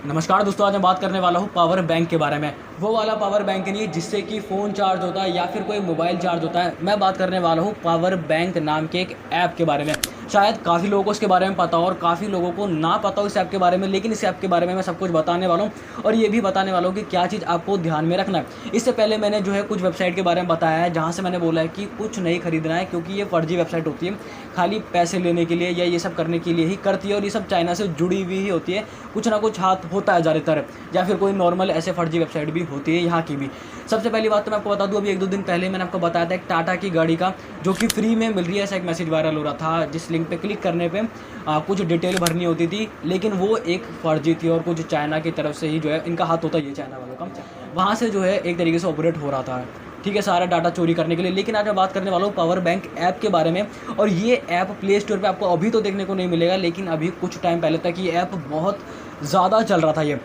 नमस्कार दोस्तों, आज मैं बात करने वाला हूँ पावर बैंक के बारे में। वो वाला पावर बैंक नहीं जिससे कि फ़ोन चार्ज होता है या फिर कोई मोबाइल चार्ज होता है। मैं बात करने वाला हूँ पावर बैंक नाम के एक ऐप के बारे में। शायद काफ़ी लोगों को इसके बारे में पता हो और काफ़ी लोगों को ना पता हो इस ऐप के बारे में, लेकिन इस ऐप के बारे में मैं सब कुछ बताने वाला हूँ और ये भी बताने वाला हूँ कि क्या चीज़ आपको ध्यान में रखना है। इससे पहले मैंने जो है कुछ वेबसाइट के बारे में बताया है, जहाँ से मैंने बोला है कि कुछ नहीं खरीदना है, क्योंकि ये फर्जी वेबसाइट होती है, खाली पैसे लेने के लिए या ये सब करने के लिए ही करती है और ये सब चाइना से जुड़ी हुई ही होती है। कुछ ना कुछ हाथ होता है ज़्यादातर, या फिर कोई नॉर्मल ऐसे फर्जी वेबसाइट भी होती है यहाँ की भी। सबसे पहली बात तो मैं आपको बता दूँ, अभी 1-2 दिन पहले मैंने आपको बताया था एक टाटा की गाड़ी का जो कि फ्री में मिल रही है, ऐसा एक मैसेज वायरल हो रहा था, जिस लिंक पे क्लिक करने पे कुछ डिटेल भरनी होती थी, लेकिन वो एक फर्जी थी और कुछ चाइना की तरफ से ही जो है इनका हाथ होता है, ये चाइना वालों का, वहाँ से जो है एक तरीके से ऑपरेट हो रहा था, ठीक है, सारा डाटा चोरी करने के लिए। लेकिन आज मैं बात करने वाला हूँ पावर बैंक ऐप के बारे में, और ये ऐप प्ले स्टोर पे आपको अभी तो देखने को नहीं मिलेगा, लेकिन अभी कुछ टाइम पहले तक ये ऐप बहुत ज़्यादा चल रहा था। ये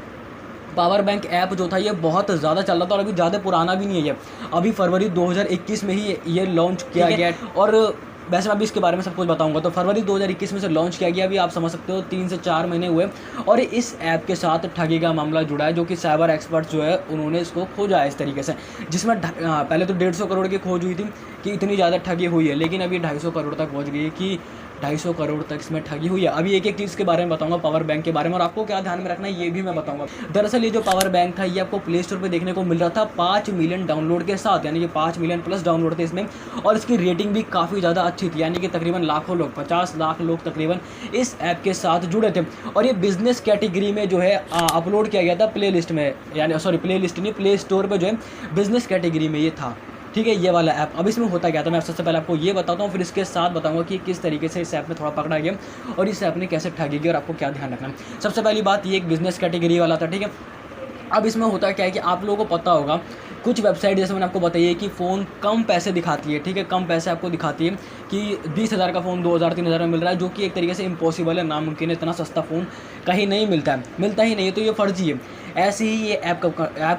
पावर बैंक ऐप जो था ये बहुत ज़्यादा चल रहा था और अभी ज़्यादा पुराना भी नहीं है। ये अभी फरवरी 2021 में ही ये लॉन्च किया गया और वैसे मैं अभी इसके बारे में सब कुछ बताऊंगा। तो फरवरी 2021 में से लॉन्च किया गया, अभी आप समझ सकते हो 3 से 4 महीने हुए और इस ऐप के साथ ठगी का मामला जुड़ा है, जो कि साइबर एक्सपर्ट जो है उन्होंने इसको खोजा है इस तरीके से, जिसमें पहले तो 150 करोड़ की खोज हुई थी कि इतनी ज़्यादा ठगी हुई है, लेकिन अभी 250 करोड़ तक पहुँच गई कि 250 करोड़ तक इसमें ठगी हुई है। अभी एक एक चीज़ के बारे में बताऊंगा, पावर बैंक के बारे में, और आपको क्या ध्यान में रखना है ये भी मैं बताऊंगा। दरअसल ये जो पावर बैंक था ये आपको प्ले स्टोर पे देखने को मिल रहा था 5 मिलियन डाउनलोड के साथ, यानी कि 5 मिलियन प्लस डाउनलोड थे इसमें, और इसकी रेटिंग भी काफ़ी ज़्यादा अच्छी थी, यानी कि तकरीबन लाखों लोग, 50 लाख लोग तकरीबन इस ऐप के साथ जुड़े थे। और ये बिजनेस कैटेगरी में जो है अपलोड किया गया था प्ले लिस्ट में, यानी सॉरी प्ले लिस्ट नहीं, प्ले स्टोर पर जो है बिजनेस कैटेगरी में ये था, ठीक है, ये वाला ऐप। अब इसमें होता क्या था मैं सबसे पहले आपको ये बताता हूँ, फिर इसके साथ बताऊंगा कि किस तरीके से इस ऐप में थोड़ा पकड़ा गया और इस ऐप ने कैसे ठगी की और आपको क्या ध्यान रखना है। सबसे पहली बात, ये एक बिजनेस कैटेगरी वाला था, ठीक है। अब इसमें होता क्या है कि आप लोगों को पता होगा कुछ वेबसाइट जैसे मैंने आपको बताई कि फ़ोन कम पैसे दिखाती है, ठीक है, कम पैसे आपको दिखाती है कि 20,000 का फ़ोन 2,000-3,000 में मिल रहा है, जो कि एक तरीके से इम्पॉसिबल है, नामुमकिन है, इतना सस्ता फ़ोन कहीं नहीं मिलता है, मिलता ही नहीं है, तो ये फर्जी है। ऐसे ही ये ऐप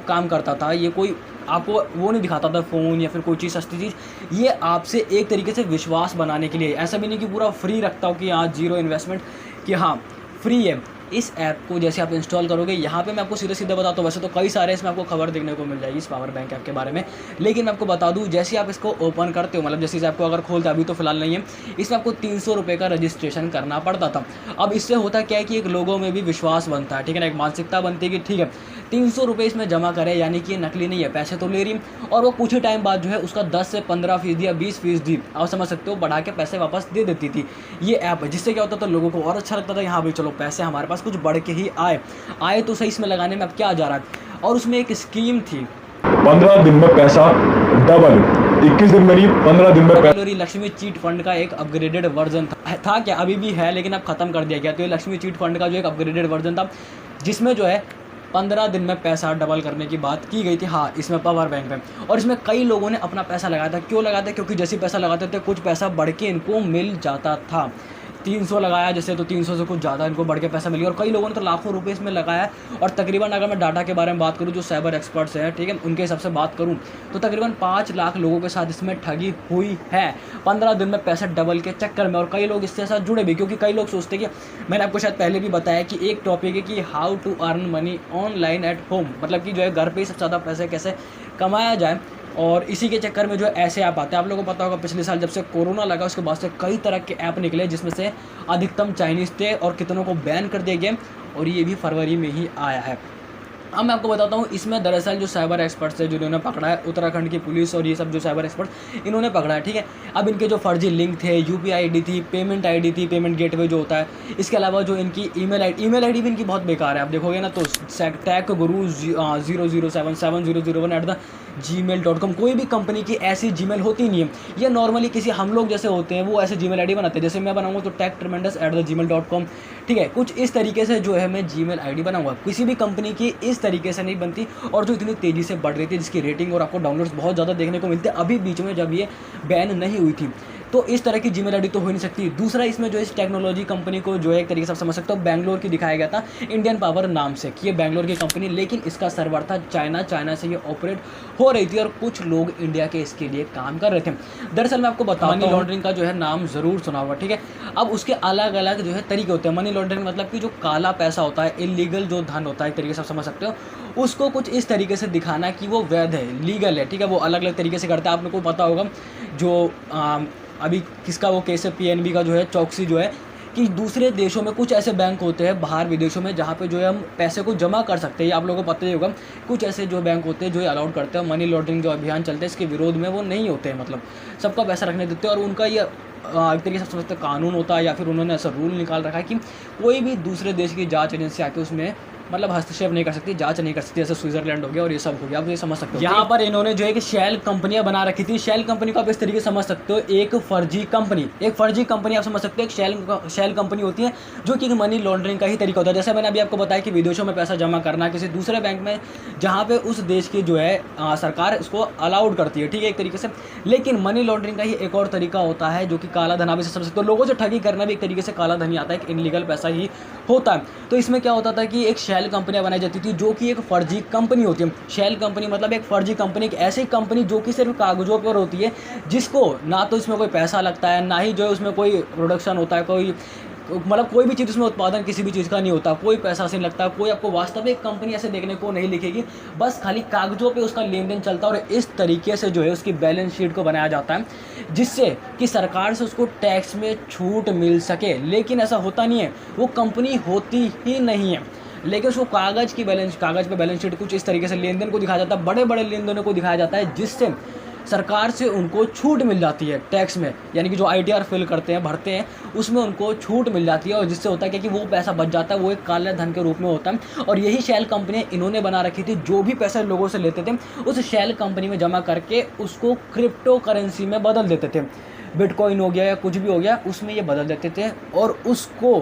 काम करता था, ये कोई आपको वो नहीं दिखाता था फ़ोन या फिर कोई चीज़ सस्ती चीज़, ये आपसे एक तरीके से विश्वास बनाने के लिए, ऐसा भी नहीं कि पूरा फ्री रखता हो कि हाँ जीरो इन्वेस्टमेंट, कि हाँ फ्री है। इस ऐप को जैसे आप इंस्टॉल करोगे, यहाँ पे मैं आपको सीधे सीधे बताता हूँ, वैसे तो कई सारे इसमें आपको खबर देखने को मिल जाएगी इस पावर बैंक ऐप के बारे में, लेकिन मैं आपको बता दूँ, जैसे आप इसको ओपन करते हो, मतलब जैसे इस ऐप को अगर खोलते, अभी तो फिलहाल नहीं है, इसमें आपको 300 रुपये का रजिस्ट्रेशन करना पड़ता था। अब इससे होता क्या है कि एक लोगों में भी विश्वास बनता है, ठीक है ना, एक मानसिकता बनती है कि ठीक है 300 रुपये इसमें जमा करें, यानी कि ये नकली नहीं है, पैसे तो ले रही, और वो कुछ ही टाइम बाद जो है उसका 10 से 15% या 20% आप समझ सकते हो बढ़ा के पैसे वापस दे देती थी ये ऐप, जिससे क्या होता था, लोगों को और अच्छा लगता था, यहाँ भाई चलो पैसे हमारे पास कुछ बढ़ के ही आए तो सही इसमें लगाने में अब क्या जा रहा है। और उसमें एक स्कीम थी, 15 दिन में पैसा डबल, 21 दिन में नहीं 15 दिन में पैसा। लक्ष्मी चीट फंड का एक अपग्रेडेड वर्जन था क्या, अभी भी है लेकिन अब खत्म कर दिया गया। तो ये लक्ष्मी चीट फंड का जो एक अपग्रेडेड वर्जन था, जिसमें जो है 15 दिन में पैसा डबल करने की बात की गई थी, हाँ, इसमें पावर बैंक में। और इसमें कई लोगों ने अपना पैसा लगाया था। क्यों लगाया था? क्योंकि जैसे पैसा लगाते थे कुछ पैसा बढ़ के इनको मिल जाता था। 300 लगाया जैसे, तो 300 से कुछ ज़्यादा इनको बढ़ के पैसा मिल गया, और कई लोगों ने तो लाखों रुपए इसमें लगाया। और तकरीबन अगर मैं डाटा के बारे में बात करूँ, जो साइबर एक्सपर्ट्स हैं, ठीक है, उनके हिसाब से बात करूँ तो तकरीबन 5 लाख लोगों के साथ इसमें ठगी हुई है 15 दिन में पैसा डबल के चक्कर में। और कई लोग इसके साथ जुड़े भी, क्योंकि कई लोग सोचते हैं कि मैंने आपको शायद पहले भी बताया कि एक टॉपिक है कि how to earn money online at home, मतलब कि जो है घर पे ही सबसे ज़्यादा पैसे कैसे कमाया जाए, और इसी के चक्कर में जो ऐसे ऐप आते हैं। आप लोगों को पता होगा पिछले साल जब से कोरोना लगा उसके बाद से कई तरह के ऐप निकले, जिसमें से अधिकतम चाइनीज़ थे और कितनों को बैन कर दिया गया, और ये भी फरवरी में ही आया है। अब मैं आपको बताता हूँ, इसमें दरअसल जो साइबर एक्सपर्ट्स है जिन्होंने पकड़ा है, उत्तराखंड की पुलिस और ये सब जो साइबर एक्सपर्ट इन्होंने पकड़ा है, ठीक है। अब इनके जो फर्जी लिंक थे, UPI आईडी थी, पेमेंट आईडी थी, पेमेंट गेटवे जो होता है, इसके अलावा जो इनकी ईमेल आईडी भी इनकी बहुत बेकार है। आप देखोगे ना तो techguru 0077001@gmail.com, कोई भी कंपनी की ऐसी जीमेल होती नहीं है। ये नॉर्मली किसी हम लोग जैसे होते हैं वो ऐसे जीमेल आईडी बनाते हैं, जैसे मैं बनाऊंगा तो techtremendous@gmail.com, ठीक है, कुछ इस तरीके से जो है मैं जीमेल आईडी बनाऊंगा। किसी भी कंपनी की इस तरीके से नहीं बनती, और जो इतनी तेज़ी से बढ़ रही थी, जिसकी रेटिंग और आपको डाउनलोड्स बहुत ज़्यादा देखने को मिलते हैं, अभी बीच में जब ये बैन नहीं हुई थी, तो इस तरह की जीमेल आईडी तो हो नहीं सकती। दूसरा, इसमें जो इस टेक्नोलॉजी कंपनी को जो है एक तरीके से आप समझ सकते हो बैंगलोर की दिखाया गया था इंडियन पावर नाम से कि ये बैंगलोर की कंपनी, लेकिन इसका सर्वर था चाइना से ये ऑपरेट हो रही थी और कुछ लोग इंडिया के इसके लिए काम कर रहे थे। दरअसल मैं आपको बताऊं, मनी लॉन्ड्रिंग का जो है नाम ज़रूर सुना होगा, ठीक है। अब उसके अलग अलग जो है तरीके होते हैं। मनी लॉन्ड्रिंग मतलब कि जो काला पैसा होता है, इलीगल जो धन होता है, एक तरीके से आप समझ सकते हो, उसको कुछ इस तरीके से दिखाना कि वो वैध है, लीगल है, ठीक है। वो अलग अलग तरीके से करता है। आप लोग को पता होगा जो अभी किसका वो केस है, पीएनबी का जो है, चौकसी जो है, कि दूसरे देशों में कुछ ऐसे बैंक होते हैं बाहर विदेशों में जहाँ पे जो है हम पैसे को जमा कर सकते हैं। आप लोगों को पता ही होगा कुछ ऐसे जो बैंक होते हैं जो अलाउड करते हैं। मनी लॉन्ड्रिंग जो अभियान चलते हैं इसके विरोध में वो नहीं होते हैं, मतलब सबका पैसा रखने देते हैं। और उनका ये एक तरीके से समझते कानून होता है या फिर उन्होंने ऐसा रूल निकाल रखा है कि कोई भी दूसरे देश की जांच एजेंसी आके उसमें मतलब हस्तक्षेप नहीं कर सकती, जांच नहीं कर सकती। जैसे स्विट्जरलैंड हो गया और ये सब हो गया, आप ये समझ सकते हो। यहाँ पर इन्होंने जो है कि शेल कंपनियां बना रखी थी। शेल कंपनी को आप इस तरीके से समझ सकते हो, एक फर्जी कंपनी आप समझ सकते हो। एक शेल कंपनी होती है जो कि मनी लॉन्ड्रिंग का ही तरीका होता है। जैसे मैंने अभी आपको बताया कि विदेशों में पैसा जमा करना किसी दूसरे बैंक में जहाँ पे उस देश की जो है सरकार इसको अलाउड करती है, ठीक है, एक तरीके से। लेकिन मनी लॉन्ड्रिंग का ही एक और तरीका होता है जो कि काला धन, आप इसे समझ सकते हो। लोगों से ठगी करना भी एक तरीके से काला धन ही आता है, एक इनलीगल पैसा ही होता है। तो इसमें क्या होता था कि एक शेल कंपनियां बनाई जाती थी जो कि एक फर्जी कंपनी होती है। शेल कंपनी मतलब एक फर्जी कंपनी, एक ऐसी कंपनी जो कि सिर्फ कागजों पर होती है, जिसको ना तो इसमें कोई पैसा लगता है, ना ही जो है उसमें कोई प्रोडक्शन होता है, कोई मतलब कोई भी चीज़ उसमें उत्पादन किसी भी चीज़ का नहीं होता, कोई पैसा से नहीं लगता, कोई आपको वास्तविक कंपनी ऐसे देखने को नहीं लिखेगी। बस खाली कागजों पे उसका लेन देन चलता है और इस तरीके से जो है उसकी बैलेंस शीट को बनाया जाता है जिससे कि सरकार से उसको टैक्स में छूट मिल सके। लेकिन ऐसा होता नहीं है, वो कंपनी होती ही नहीं है, लेकिन उसको कागज़ पे बैलेंस शीट कुछ इस तरीके से लेन देन को दिखाया जाता है, बड़े बड़े लेन देनों को दिखाया जाता है जिससे सरकार से उनको छूट मिल जाती है टैक्स में, यानी कि जो आईटीआर फिल करते हैं भरते हैं उसमें उनको छूट मिल जाती है। और जिससे होता है कि वो पैसा बच जाता है, वो एक काले धन के रूप में होता है। और यही शेल कंपनियां इन्होंने बना रखी थी, जो भी पैसे लोगों से लेते थे उस शेल कंपनी में जमा करके उसको क्रिप्टो करेंसी में बदल देते थे। बिटकॉइन हो गया या कुछ भी हो गया, उसमें ये बदल देते थे और उसको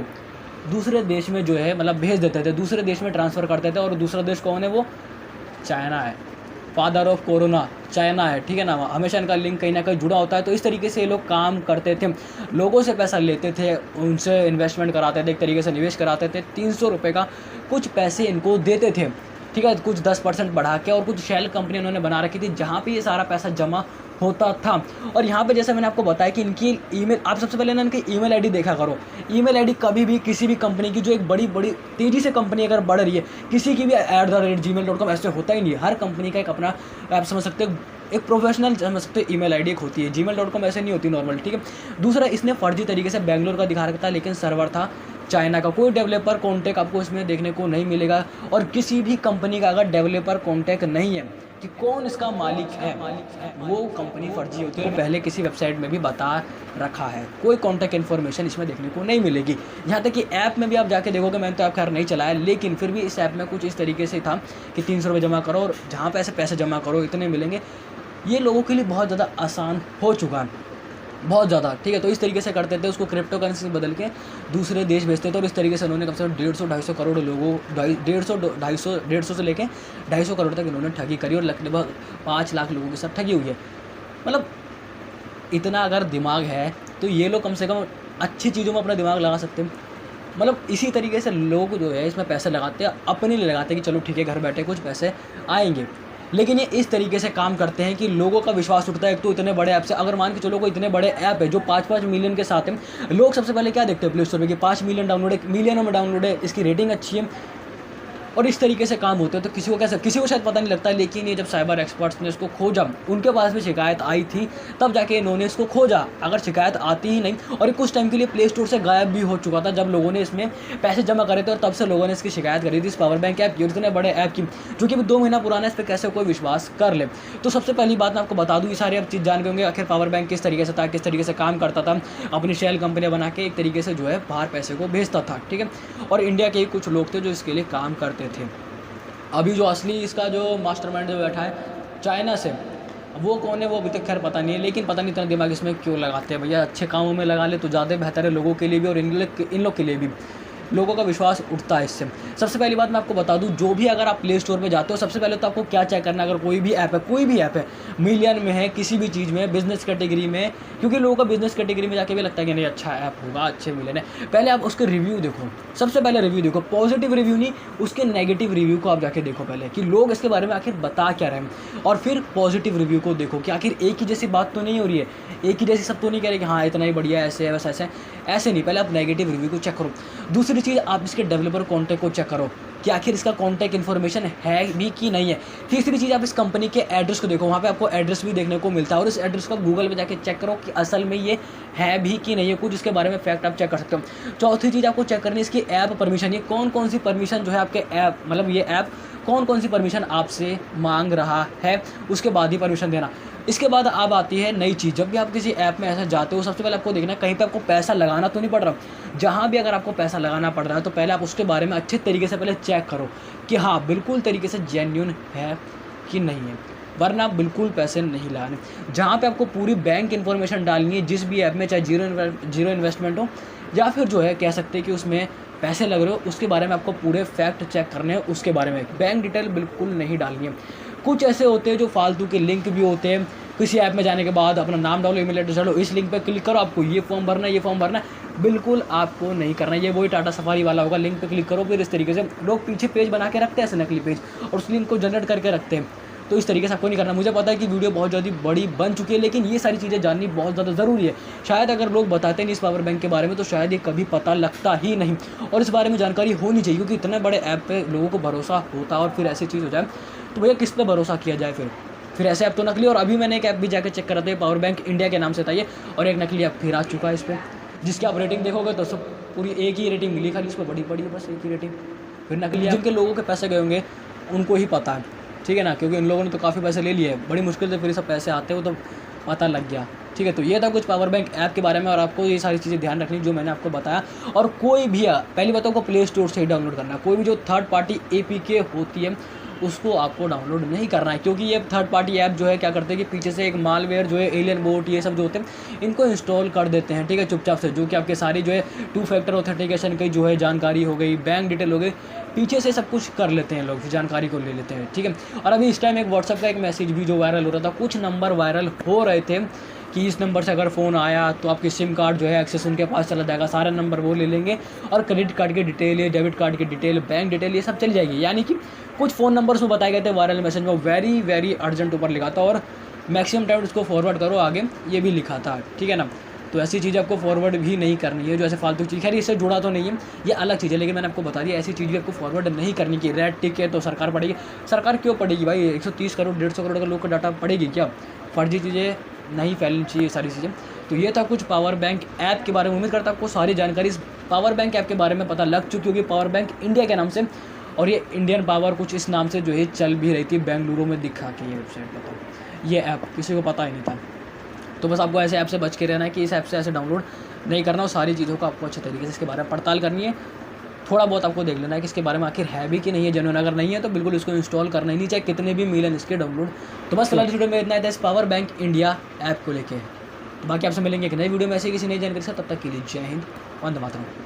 दूसरे देश में जो है मतलब भेज देते थे, दूसरे देश में ट्रांसफ़र करते थे। और दूसरा देश कौन है? वो चाइना है। फादर ऑफ कोरोना चाइना है, ठीक है ना। हमेशा इनका लिंक कहीं ना कहीं जुड़ा होता है। तो इस तरीके से ये लोग काम करते थे, लोगों से पैसा लेते थे, उनसे इन्वेस्टमेंट कराते थे, एक तरीके से निवेश कराते थे। 300 रुपये का कुछ पैसे इनको देते थे, ठीक है, कुछ 10% बढ़ा के। और कुछ शेल कंपनी उन्होंने बना रखी थी जहाँ पे ये सारा पैसा जमा होता था। और यहाँ पे जैसे मैंने आपको बताया कि इनकी ईमेल, आप सबसे पहले ना इनकी ईमेल आईडी देखा करो। ईमेल आईडी कभी भी किसी भी कंपनी की जो एक बड़ी तेज़ी से कंपनी अगर बढ़ रही है, किसी की भी @gmail.com ऐसे होता ही नहीं। हर कंपनी का एक अपना, आप समझ सकते हो, एक प्रोफेशनल समझ सकते हो ईमेल आईडी एक होती है। gmail.com ऐसे नहीं होती नॉर्मल, ठीक है। दूसरा, इसने फर्जी तरीके से बैंगलोर का दिखा रखा था, लेकिन सर्वर था चाइना का। कोई डेवलपर कॉन्टैक्ट आपको इसमें देखने को नहीं मिलेगा। और किसी भी कंपनी का अगर डेवलपर कॉन्टैक्ट नहीं है कि कौन इसका मालिक है, वो कंपनी फर्जी होती है। पहले किसी वेबसाइट में भी बता रखा है, कोई कॉन्टैक्ट इन्फॉर्मेशन इसमें देखने को नहीं मिलेगी। यहाँ तक कि ऐप में भी आप जाके देखोगे, मैंने तो ऐप खैर नहीं चलाया, लेकिन फिर भी इस ऐप में कुछ इस तरीके से था कि 300 रुपये जमा करो और जहाँ पे ऐसे पैसे जमा करो इतने मिलेंगे। ये लोगों के लिए बहुत ज़्यादा आसान हो चुका है, बहुत ज़्यादा, ठीक है। तो इस तरीके से करते थे, उसको क्रिप्टो करेंसी में बदल के दूसरे देश भेजते थे। और इस तरीके से उन्होंने कम से कम 150-250 करोड़ लोगों, 150 से लेके 250 करोड़ तक इन्होंने ठगी करी और लगभग 5 लाख लोगों के साथ ठगी हुई है। मतलब इतना अगर दिमाग है तो ये लोग कम से कम अच्छी चीज़ों में अपना दिमाग लगा सकते हैं। मतलब इसी तरीके से लोग जो है इसमें पैसे लगाते हैं, अपने लिए लगाते हैं कि चलो ठीक है घर बैठे कुछ पैसे आएंगे। लेकिन ये इस तरीके से काम करते हैं कि लोगों का विश्वास उठता है। एक तो इतने बड़े ऐप से, अगर मान के चलो कोई इतने बड़े ऐप है जो 5-5 मिलियन के साथ है, लोग सबसे पहले क्या देखते हैं प्ले स्टोर में कि 5 मिलियन डाउनलोड है, मिलियनों में डाउनलोड है, इसकी रेटिंग अच्छी है और इस तरीके से काम होते हैं। तो किसी को शायद पता नहीं लगता, लेकिन ये जब साइबर एक्सपर्ट्स ने इसको खोजा, उनके पास भी शिकायत आई थी, तब जाके इन्होंने इसको खोजा। अगर शिकायत आती ही नहीं, और कुछ टाइम के लिए प्ले स्टोर से गायब भी हो चुका था जब लोगों ने इसमें पैसे जमा करे थे, और तब से लोगों ने इसकी शिकायत करी थी इस पावर बैंक ऐप की, और इतने बड़े ऐप की जो कि 2 महीना पुराना है, इस पर कैसे कोई विश्वास कर ले। तो सबसे पहली बात मैं आपको बता दूँ, ये सारी आप चीज़ जान के होंगे आखिर पावर बैंक किस तरीके से था, किस तरीके से काम करता था, अपनी शेल कंपनियाँ बना के एक तरीके से जो है बाहर पैसे को भेजता था, ठीक है। और इंडिया के ही कुछ लोग थे जो इसके लिए काम करते थे। अभी जो असली इसका जो मास्टरमाइंड जो बैठा है चाइना से, वो कौन है वो अभी तक खैर पता नहीं है, लेकिन पता नहीं इतना दिमाग इसमें क्यों लगाते हैं भैया। अच्छे कामों में लगा ले तो ज़्यादा बेहतर है लोगों के लिए भी और इन लोग के लिए भी। लोगों का विश्वास उठता है इससे। सबसे पहली बात मैं आपको बता दूं, जो भी अगर आप प्ले स्टोर पे जाते हो, सबसे पहले तो आपको क्या चेक करना है, अगर कोई भी ऐप है मिलियन में है, किसी भी चीज़ में, बिजनेस कैटेगरी में, क्योंकि लोगों का बिजनेस कैटेगरी में जाके भी लगता है कि नहीं अच्छा ऐप होगा, अच्छे मिलियन है, पहले आप उसके रिव्यू देखो। सबसे पहले रिव्यू देखो, पॉजिटिव रिव्यू नहीं, उसके नेगेटिव रिव्यू को आप जाके देखो पहले कि लोग इसके बारे में आखिर बता क्या रहे हैं, और फिर पॉजिटिव रिव्यू को देखो कि आखिर एक ही जैसी बात तो नहीं हो रही है, एक ही जैसी सब तो नहीं कह रहे कि हाँ इतना ही बढ़िया है, ऐसे है वैसे ऐसे नहीं। पहले आप नेगेटिव रिव्यू को चेक करो। दूसरी चीज़, आप इसके डेवलपर कॉन्टैक्ट को चेक करो कि आखिर इसका कॉन्टैक्ट इन्फॉर्मेशन है भी कि नहीं है। तीसरी चीज़, आप इस कंपनी के एड्रेस को देखो, वहाँ पे आपको एड्रेस भी देखने को मिलता है, और इस एड्रेस को गूगल पे जाके चेक करो कि असल में ये है भी कि नहीं है, कुछ इसके बारे में फैक्ट आप चेक कर सकते हो। चौथी चीज़ आपको चेक करनी है इसकी ऐप परमिशन, ये कौन कौन सी परमिशन जो है आपके ऐप, मतलब ये ऐप कौन कौन सी परमिशन आपसे मांग रहा है, उसके बाद ही परमिशन देना। इसके बाद अब आती है नई चीज़, जब भी आप किसी ऐप में ऐसा जाते हो, सबसे पहले आपको देखना है कहीं पे आपको पैसा लगाना तो नहीं पड़ रहा। जहाँ भी अगर आपको पैसा लगाना पड़ रहा है तो पहले आप उसके बारे में अच्छे तरीके से पहले चेक करो कि हाँ बिल्कुल तरीके से जेन्युइन है कि नहीं है, वरना आप बिल्कुल पैसे नहीं लगाने। जहाँ पे आपको पूरी बैंक इन्फॉर्मेशन डालनी है जिस भी ऐप में, चाहे जीरो इन्वेस्टमेंट हो या फिर जो है कह सकते हैं कि उसमें पैसे लग रहे हो, उसके बारे में आपको पूरे फैक्ट चेक करने हैं। उसके बारे में बैंक डिटेल बिल्कुल नहीं डालनी है। कुछ ऐसे होते हैं जो फालतू के लिंक भी होते हैं, किसी ऐप में जाने के बाद अपना नाम डालो, ईमेल एड्रेस डालो, इस लिंक पे क्लिक करो, आपको ये फॉर्म भरना है, ये फॉर्म भरना है, बिल्कुल आपको नहीं करना है। ये वही टाटा सफारी वाला होगा, लिंक पे क्लिक करो, फिर इस तरीके से लोग पीछे पेज बना के रखते हैं, ऐसे नकली पेज, और उस लिंक को जनरेट करके रखते हैं। तो इस तरीके से आपको नहीं करना। मुझे पता है कि वीडियो बहुत ज़्यादा बड़ी बन चुकी है, लेकिन ये सारी चीज़ें जाननी बहुत ज़्यादा ज़रूरी है। शायद अगर लोग बताते नहीं इस पावर बैंक के बारे में तो शायद ये कभी पता लगता ही नहीं, और इस बारे में जानकारी होनी चाहिए, क्योंकि इतने बड़े ऐप पे लोगों को भरोसा होता है और फिर ऐसी चीज़ हो जाए तो भैया किस पे भरोसा किया जाए फिर ऐसे ऐप तो नकली। और अभी मैंने एक ऐप भी जाकर चेक करा था, पावर बैंक इंडिया के नाम से था ये, और एक नकली ऐप फिर आ चुका है इस पर, जिसकी आप रेटिंग देखोगे तो सब पूरी एक ही रेटिंग मिली, खाली इस पर बड़ी बस एक ही रेटिंग। फिर नकली जिनके लोगों के पैसे गए होंगे उनको ही पता है, ठीक है ना, क्योंकि इन लोगों ने तो काफ़ी पैसे ले लिए हैं, बड़ी मुश्किल से फिर सब पैसे आते हो तो पता लग गया, ठीक है। तो ये था कुछ पावर बैंक ऐप के बारे में, और आपको ये सारी चीज़ें ध्यान रखनी जो मैंने आपको बताया। और कोई भी पहली बात को प्ले स्टोर से ही डाउनलोड करना है, कोई भी जो थर्ड पार्टी APK होती है उसको आपको डाउनलोड नहीं करना है, क्योंकि ये थर्ड पार्टी ऐप जो है क्या करते हैं कि पीछे से एक मालवेयर जो है, एलियन बोट, ये सब जो होते हैं इनको इंस्टॉल कर देते हैं, ठीक है, चुपचाप से, जो कि आपके सारी जो है 2 फैक्टर ऑथेंटिकेशन की जो है जानकारी हो गई, बैंक डिटेल हो गई, पीछे से सब कुछ कर लेते हैं लोग, जानकारी को ले लेते हैं, ठीक है। और अभी इस टाइम एक व्हाट्सएप का एक मैसेज भी जो वायरल हो रहा था, कुछ नंबर वायरल हो रहे थे कि इस नंबर से अगर फ़ोन आया तो आपकी सिम कार्ड जो है एक्सेस उनके पास चला जाएगा, सारे नंबर वो ले लेंगे, और क्रेडिट कार्ड की डिटेल, ये डेबिट कार्ड की डिटेल, बैंक डिटेल, ये सब चली जाएगी। यानी कि कुछ फ़ोन नंबर्स में बताए गए थे वायरल मैसेज में, वेरी अर्जेंट ऊपर लिखा था, और मैक्सिमम टाइम उसको फॉरवर्ड करो आगे, ये भी लिखा था, ठीक है ना। तो ऐसी चीज़ आपको फॉरवर्ड भी नहीं करनी है, जो ऐसे फालतू चीज़, खैर इससे जुड़ा तो नहीं है, ये अलग चीज़ है, लेकिन मैंने आपको बता दिया ऐसी चीज़ भी आपको फॉरवर्ड नहीं करनी की। रेड टिक है तो सरकार पड़ेगी, सरकार क्यों पड़ेगी भाई, 130 करोड़ 150 करोड़ का लोग का डाटा पड़ेगी क्या, फर्जी चीज़ें नहीं फैलनी चाहिए सारी चीज़ें। तो ये था कुछ पावर बैंक ऐप के बारे में। उम्मीद करता हूँ आपको सारी जानकारी इस पावर बैंक ऐप के बारे में पता लग चुकी होगी, पावर बैंक इंडिया के नाम से, और ये इंडियन पावर कुछ इस नाम से जो है चल भी रही थी बेंगलुरु में, दिखा के ये वेबसाइट, बताओ ये ऐप किसी को पता ही नहीं था। तो बस आपको ऐसे ऐप से बच के रहना है कि इस ऐप से ऐसे डाउनलोड नहीं करना, और सारी चीज़ों को आपको अच्छे तरीके से इसके बारे में पड़ताल करनी है। थोड़ा बहुत आपको देख लेना है कि इसके बारे में आखिर है भी कि नहीं है जेन्युइन, अगर नहीं है तो बिल्कुल इसको इंस्टॉल करना ही नहीं, चाहे कितने भी मिलियन इसके डाउनलोड। तो बस फिलहाल इस वीडियो में इतना है इस पावर बैंक इंडिया ऐप को लेके। तो बाकी आपसे मिलेंगे एक नई वीडियो में ऐसे किसी नई जानकारी से, तब तक के लिए जय हिंद, वंदे मातरम।